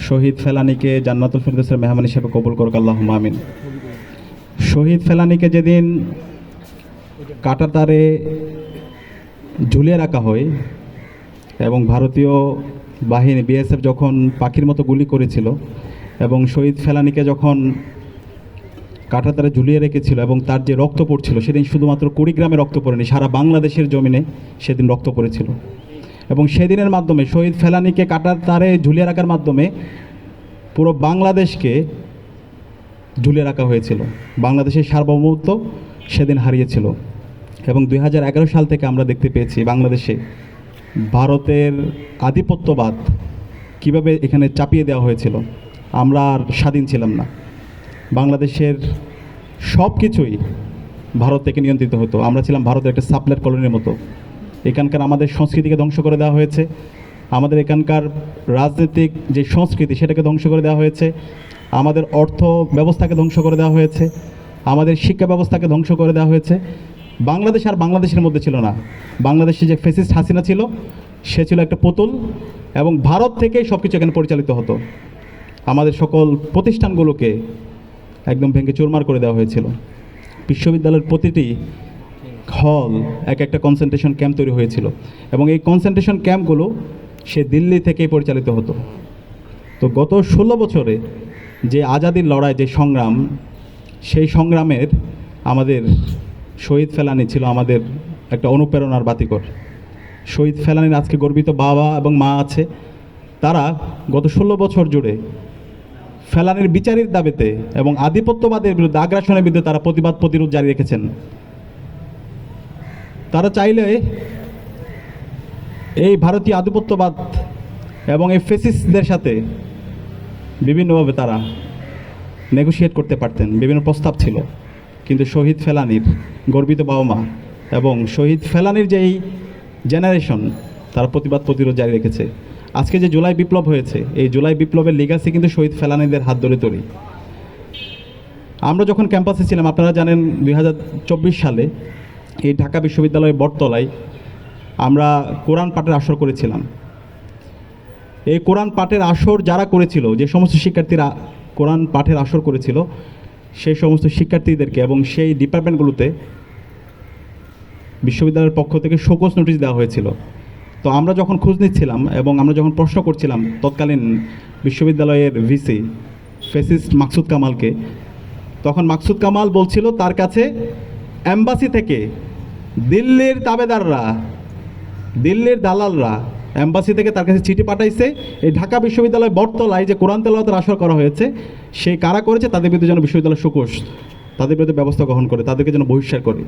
শহীদ ফেলানীকে জান্নাতুল ফেরদৌসের মেহমান হিসেবে কবুল করুক, আল্লাহুম্মা আমিন। শহীদ ফেলানীকে যেদিন কাঁটাতারে ঝুলিয়ে রাখা হয় এবং ভারতীয় বাহিনী বিএসএফ যখন পাখির মতো গুলি করেছিল এবং শহীদ ফেলানীকে যখন কাঁটাতারে ঝুলিয়ে রেখেছিল এবং তার যে রক্ত পড়ছিল, সেদিন শুধুমাত্র কুড়িগ্রামে রক্ত পড়েনি, সারা বাংলাদেশের জমিনে সেদিন রক্ত পড়েছিল। এবং সেদিনের মাধ্যমে শহীদ ফেলানীকে কাঁটাতারে ঝুলিয়ে রাখার মাধ্যমে পুরো বাংলাদেশকে ঝুলিয়ে রাখা হয়েছিল। বাংলাদেশের সার্বভৌমত্ব সেদিন হারিয়েছিল। এবং 2011 সাল থেকে আমরা দেখতে পেয়েছি বাংলাদেশে ভারতের আধিপত্যবাদ কিভাবে এখানে চাপিয়ে দেওয়া হয়েছিল। আমরা আর স্বাধীন ছিলাম না, বাংলাদেশের সব কিছুই ভারত থেকে নিয়ন্ত্রিত হতো। আমরা ছিলাম ভারতের একটা সাপ্লাইট কলোনির মতো। এখানকার আমাদের সংস্কৃতিকে ধ্বংস করে দেওয়া হয়েছে, আমাদের এখানকার রাজনৈতিক যে সংস্কৃতি সেটাকে ধ্বংস করে দেওয়া হয়েছে, আমাদের অর্থ ব্যবস্থাকে ধ্বংস করে দেওয়া হয়েছে, আমাদের শিক্ষা ব্যবস্থাকে ধ্বংস করে দেওয়া হয়েছে। বাংলাদেশ আর বাংলাদেশের মধ্যে ছিল না। বাংলাদেশে যে ফ্যাসিস্ট হাসিনা ছিল, সে ছিল একটা পুতুল এবং ভারত থেকেই সব কিছু এখানে পরিচালিত হতো। আমাদের সকল প্রতিষ্ঠানগুলোকে একদম ভেঙে চুরমার করে দেওয়া হয়েছিল। বিশ্ববিদ্যালয়ের প্রতিটি হল এক একটা কনসেন্ট্রেশন ক্যাম্প তৈরি হয়েছিল এবং এই কনসেন্ট্রেশন ক্যাম্পগুলো সে দিল্লি থেকেই পরিচালিত হতো। তো গত 16 বছরে যে আজাদির লড়াই, যে সংগ্রাম, সেই সংগ্রামের আমাদের শহীদ ফেলানী ছিল আমাদের একটা অনুপ্রেরণার বাতিঘর। শহীদ ফেলানীর আজকে গর্বিত বাবা এবং মা আছে, তারা গত 16 বছর জুড়ে ফেলানীর বিচারের দাবিতে এবং আধিপত্যবাদের বিরুদ্ধে, আগ্রাসনের বিরুদ্ধে তারা প্রতিবাদ প্রতিরোধ জারি রেখেছেন। তারা চাইলে এই ভারতীয় আধিপত্যবাদ এবং এই ফেসিস্টদের সাথে বিভিন্নভাবে তারা নেগোশিয়েট করতে পারতেন, বিভিন্ন প্রস্তাব ছিল। কিন্তু শহীদ ফেলানীর গর্বিত বাবা মা এবং শহীদ ফেলানীর যে এই জেনারেশন, তারা প্রতিবাদ প্রতিরোধ জারি রেখেছে। আজকে যে জুলাই বিপ্লব হয়েছে, এই জুলাই বিপ্লবের লিগাসি কিন্তু শহীদ ফেলানীদের হাত ধরে তৈরি। আমরা যখন ক্যাম্পাসে ছিলাম, আপনারা জানেন 2024 সালে এই ঢাকা বিশ্ববিদ্যালয়ের বটতলায় আমরা কোরআন পাঠের আসর করেছিলাম। এই কোরআন পাঠের আসর যারা করেছিল, যে সমস্ত শিক্ষার্থীরা কোরআন পাঠের আসর করেছিল, সেই সমস্ত শিক্ষার্থীদেরকে এবং সেই ডিপার্টমেন্টগুলোতে বিশ্ববিদ্যালয়ের পক্ষ থেকে শোকজ নোটিশ দেওয়া হয়েছিল। তো আমরা যখন খোঁজ নিচ্ছিলাম এবং আমরা যখন প্রশ্ন করছিলাম তৎকালীন বিশ্ববিদ্যালয়ের ভিসি ফেসিস্ট মাকসুদ কামালকে, তখন মাকসুদ কামাল বলছিল তার কাছে এম্বাসি থেকে দিল্লির তাবেদাররা, দিল্লির দালালরা এম্বাসি থেকে তার কাছে চিঠি পাঠাইছে, এই ঢাকা বিশ্ববিদ্যালয় বটতলায় যে কোরআন তেলাওয়াতের আসর করা হয়েছে, সেই কারা করেছে তাদের বিরুদ্ধে যেন বিশ্ববিদ্যালয় শোকজ, তাদের বিরুদ্ধে ব্যবস্থা গ্রহণ করে, তাদেরকে যেন বহিষ্কার করে।